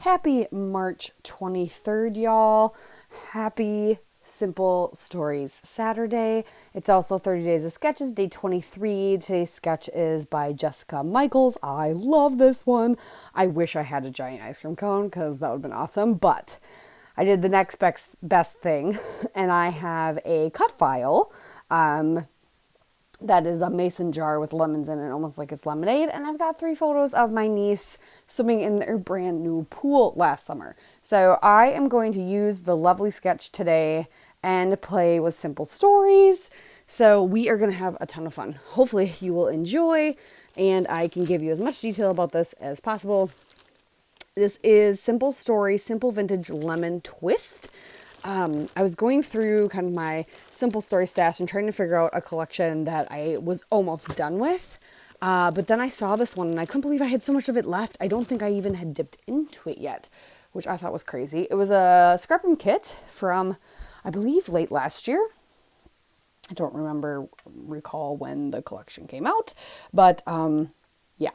Happy March 23rd, y'all. Happy Simple Stories Saturday. It's also 30 Days of Sketches, day 23. Today's sketch is by Jessica Michaels. I love this one. I wish I had a giant ice cream cone because that would have been awesome, but I did the next best thing, and I have a cut file that is a mason jar with lemons in it, almost like it's lemonade. And I've got 3 photos of my niece swimming in their brand new pool last summer. So I am going to use the lovely sketch today and play with simple stories. So we are going to have a ton of fun. Hopefully you will enjoy, and I can give you as much detail about this as possible. This is Simple Story, Simple Vintage Lemon Twist. I was going through kind of my Simple Story stash and trying to figure out a collection that I was almost done with. But then I saw this one and I couldn't believe I had so much of it left. I don't think I even had dipped into it yet, which I thought was crazy. It was a scrap-room kit from, I believe, late last year. I don't recall when the collection came out, but yeah.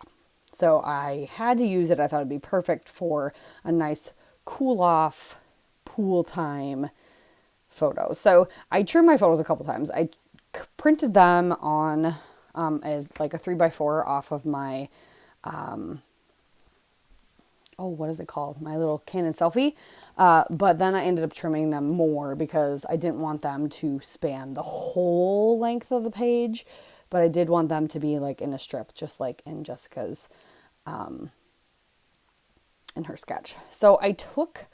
So I had to use it. I thought it'd be perfect for a nice cool off pool time photo. So I trimmed my photos a couple times. I printed them on as like a 3x4 off of my what is it called? My little Canon selfie. But then I ended up trimming them more because I didn't want them to span the whole length of the page, but I did want them to be like in a strip, just like in Jessica's in her sketch. So I took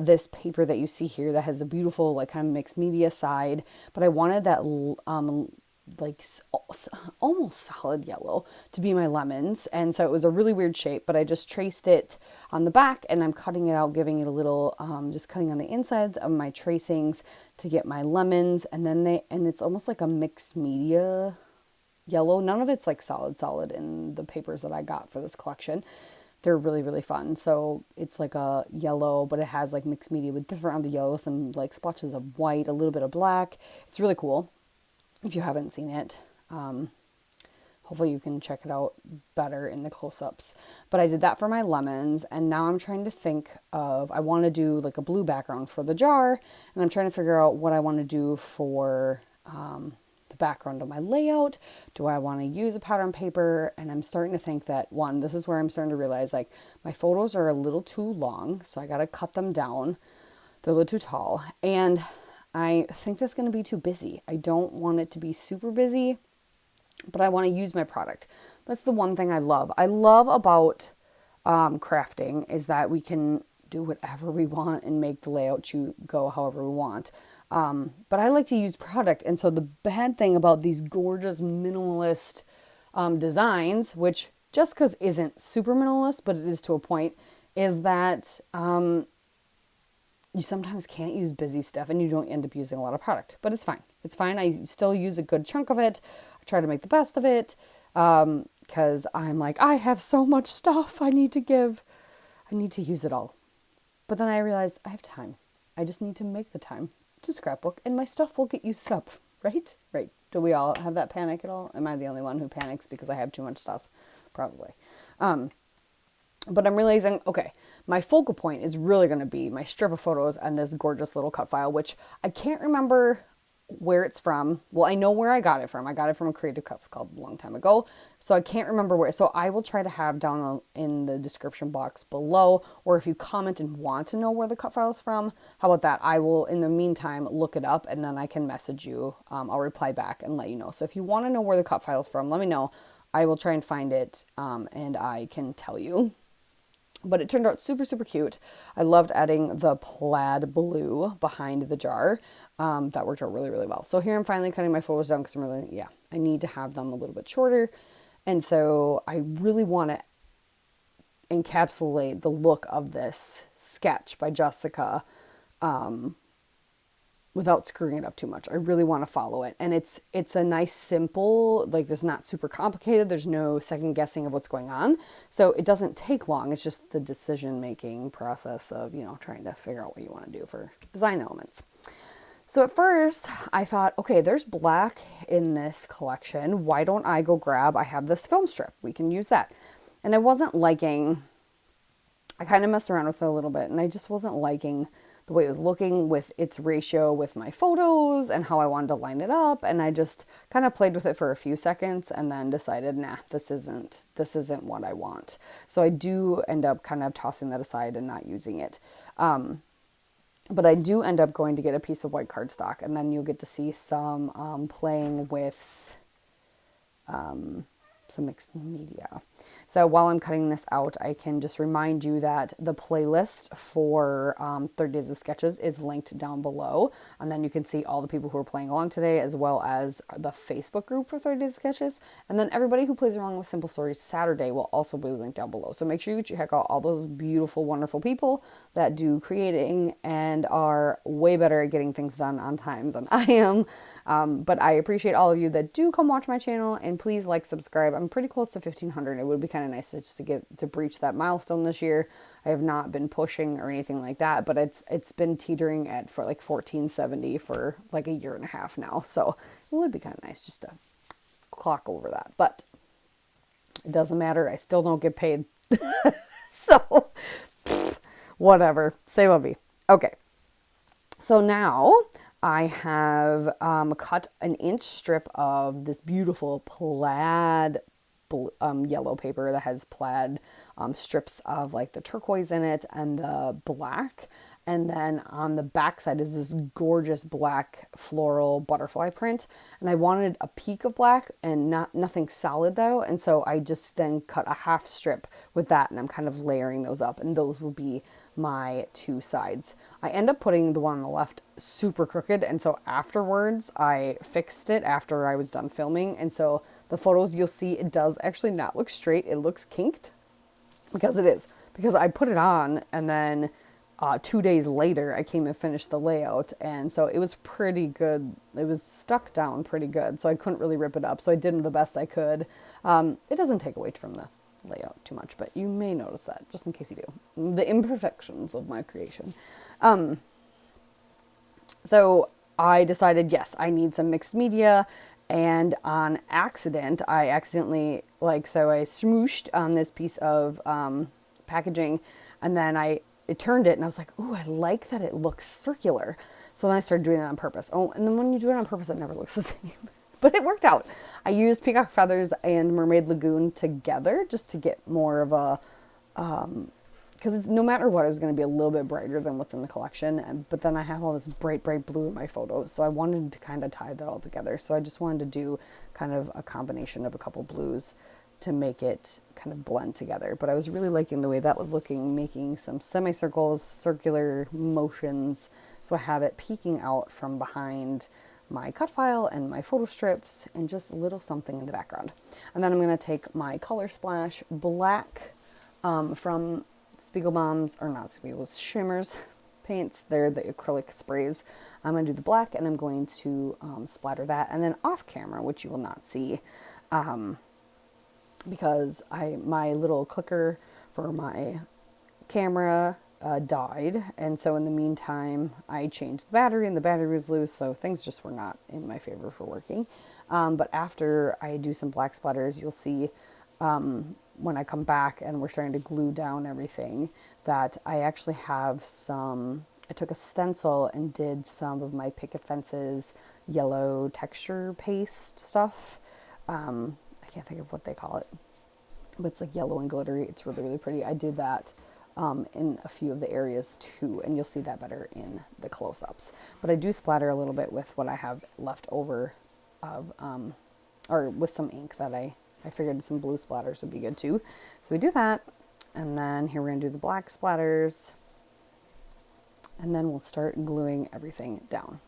this paper that you see here that has a beautiful like kind of mixed media side, but I wanted that like almost solid yellow to be my lemons, and so it was a really weird shape, but I just traced it on the back and I'm cutting it out, giving it a little just cutting on the insides of my tracings to get my lemons, and then it's almost like a mixed media yellow. None of it's like solid in the papers that I got for this collection. They're really, really fun. So it's like a yellow, but it has like mixed media with different on the yellow, some like splotches of white, a little bit of black. It's really cool. If you haven't seen it, hopefully you can check it out better in the close-ups. But I did that for my lemons, and now I'm trying to think of, I want to do like a blue background for the jar, and I'm trying to figure out what I want to do for the background of my layout. Do I want to use a pattern paper? And I'm starting to think that, this is where I'm starting to realize like my photos are a little too long, so I got to cut them down. They're a little too tall, and I think that's going to be too busy. I don't want it to be super busy, but I want to use my product. That's the one thing I love. I love about crafting is that we can do whatever we want and make the layout go however we want. But I like to use product. And so the bad thing about these gorgeous minimalist designs, which Jessica's isn't super minimalist, but it is to a point, is that you sometimes can't use busy stuff and you don't end up using a lot of product. But it's fine. It's fine. I still use a good chunk of it. I try to make the best of it because I'm like, I have so much stuff I need to give. I need to use it all. But then I realized I have time. I just need to make the time to scrapbook and my stuff will get used up, right? Right. Do we all have that panic at all? Am I the only one who panics because I have too much stuff? Probably. But I'm realizing, okay, my focal point is really going to be my strip of photos and this gorgeous little cut file, which I can't remember where it's from. Well, I know where I got it from. I got it from a Creative Cuts Club a long time ago. So I can't remember where. So I will try to have down in the description box below, or if you comment and want to know where the cut file is from, how about that? I will, in the meantime, look it up and then I can message you. I'll reply back and let you know. So if you want to know where the cut file is from, let me know. I will try and find it and I can tell you. But it turned out super, super cute. I loved adding the plaid blue behind the jar. That worked out really, really well. So here I'm finally cutting my photos down because I need to have them a little bit shorter. And so I really want to encapsulate the look of this sketch by Jessica without screwing it up too much. I really want to follow it. And it's a nice, simple, like it's not super complicated. There's no second guessing of what's going on. So it doesn't take long. It's just the decision-making process of, trying to figure out what you want to do for design elements. So at first I thought, okay, there's black in this collection. Why don't I go grab, I have this film strip. We can use that. And I wasn't liking I kind of messed around with it a little bit, and I just wasn't liking the way it was looking with its ratio with my photos and how I wanted to line it up. And I just kind of played with it for a few seconds and then decided, nah, this isn't what I want. So I do end up kind of tossing that aside and not using it. But I do end up going to get a piece of white cardstock, and then you'll get to see some playing with some mixed media. So while I'm cutting this out, I can just remind you that the playlist for 30 Days of Sketches is linked down below. And then you can see all the people who are playing along today, as well as the Facebook group for 30 Days of Sketches. And then everybody who plays along with Simple Stories Saturday will also be linked down below. So make sure you check out all those beautiful, wonderful people that do creating and are way better at getting things done on time than I am. But I appreciate all of you that do come watch my channel, and please like, subscribe. I'm pretty close to 1,500. It would be kind of nice to just to get to breach that milestone this year. I have not been pushing or anything like that, but it's been teetering at for like 1,470 for like a year and a half now. So it would be kind of nice just to clock over that, but it doesn't matter. I still don't get paid. So whatever. Say la vie. Okay. So now I have cut an inch strip of this beautiful plaid yellow paper that has plaid strips of like the turquoise in it and the black. And then on the back side is this gorgeous black floral butterfly print. And I wanted a peak of black and nothing solid though. And so I just then cut a half strip with that, and I'm kind of layering those up, and those will be my two sides. I end up putting the one on the left super crooked, and so afterwards I fixed it after I was done filming. And so the photos you'll see, it does actually not look straight. It looks kinked because it is. Because I put it on, and then 2 days later I came and finished the layout, and so it was pretty good. It was stuck down pretty good, so I couldn't really rip it up. So I did the best I could. It doesn't take away from the layout too much, but you may notice that, just in case you do. The imperfections of my creation. So I decided, yes, I need some mixed media. And on accident, I accidentally, so I smooshed on this piece of packaging, and then it turned it, and I was like, ooh, I like that it looks circular. So then I started doing it on purpose. Oh, and then when you do it on purpose, it never looks the same. But it worked out. I used Peacock Feathers and Mermaid Lagoon together just to get more of a, because it's no matter what, it was going to be a little bit brighter than what's in the collection. But then I have all this bright, bright blue in my photos. So I wanted to kind of tie that all together. So I just wanted to do kind of a combination of a couple blues to make it kind of blend together. But I was really liking the way that was looking, making some semicircles, circular motions. So I have it peeking out from behind my cut file and my photo strips, and just a little something in the background. And then I'm going to take my Color Splash black from Spiegelbaum's, or not Spiegel's, Shimmers paints. They're the acrylic sprays. I'm going to do the black, and I'm going to splatter that. And then off camera, which you will not see, because my little clicker for my camera died, and so in the meantime I changed the battery, and the battery was loose, so things just were not in my favor for working. But after I do some black splatters, you'll see when I come back and we're starting to glue down everything that I actually have I took a stencil and did some of my Picket Fences yellow texture paste stuff. I can't think of what they call it, but it's like yellow and glittery. It's really, really pretty. I did that in a few of the areas too, and you'll see that better in the close-ups. But I do splatter a little bit with what I have left over of, or with some ink that I figured some blue splatters would be good too. So we do that, and then here we're gonna do the black splatters, and then we'll start gluing everything down.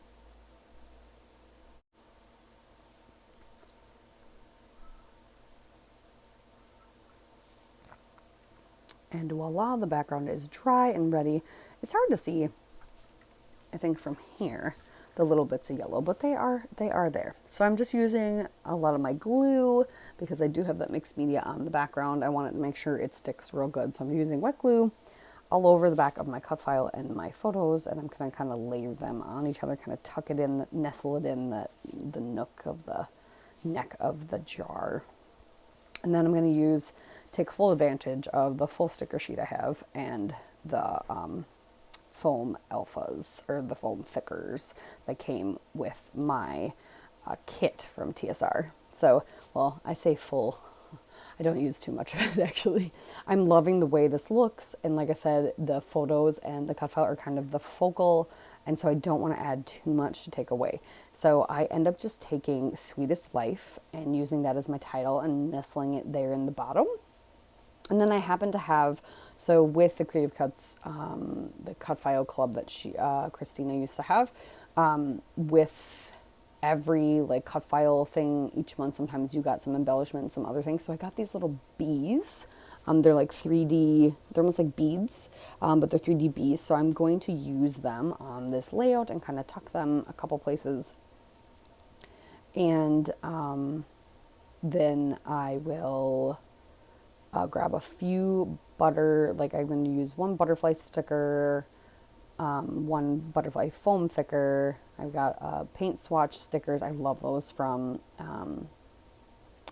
And voila, the background is dry and ready. It's hard to see, I think, from here, the little bits of yellow, but they are there. So I'm just using a lot of my glue because I do have that mixed media on the background. I want to make sure it sticks real good. So I'm using wet glue all over the back of my cut file and my photos, and I'm going to kind of layer them on each other, kind of tuck it in, nestle it in the nook of the neck of the jar. And then I'm going to use take full advantage of the full sticker sheet I have and the foam alphas, or the foam thickers that came with my kit from TSR. So, well, I say full. I don't use too much of it actually. I'm loving the way this looks, and like I said, the photos and the cut file are kind of the focal, and so I don't want to add too much to take away. So I end up just taking Sweetest Life and using that as my title and nestling it there in the bottom. And then I happen to have, so with the Creative Cuts, the cut file club that Christina used to have, with every like cut file thing each month, sometimes you got some embellishment and some other things. So I got these little bees. They're like 3D, they're almost like beads, but they're 3D bees. So I'm going to use them on this layout and kind of tuck them a couple places. And then I will grab a few I'm going to use one butterfly sticker, one butterfly foam thicker. I've got paint swatch stickers. I love those from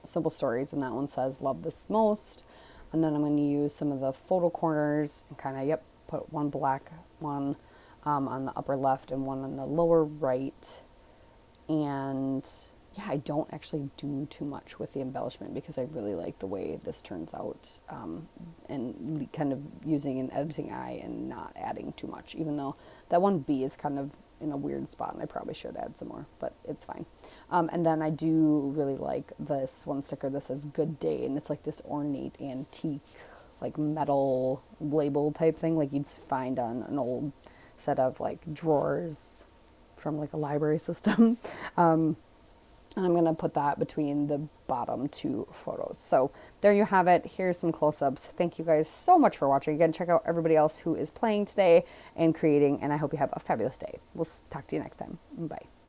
Simple Stories, and that one says love this most. And then I'm going to use some of the photo corners and kind of, put one black one on the upper left and one on the lower right. And yeah, I don't actually do too much with the embellishment because I really like the way this turns out, and kind of using an editing eye and not adding too much, even though that one B is kind of in a weird spot and I probably should add some more, but it's fine. And then I do really like this one sticker that says Good Day, and it's like this ornate antique, like metal label type thing like you'd find on an old set of like drawers from like a library system. And I'm going to put that between the bottom two photos. So there you have it. Here's some close-ups. Thank you guys so much for watching. Again, check out everybody else who is playing today and creating, and I hope you have a fabulous day. We'll talk to you next time. Bye.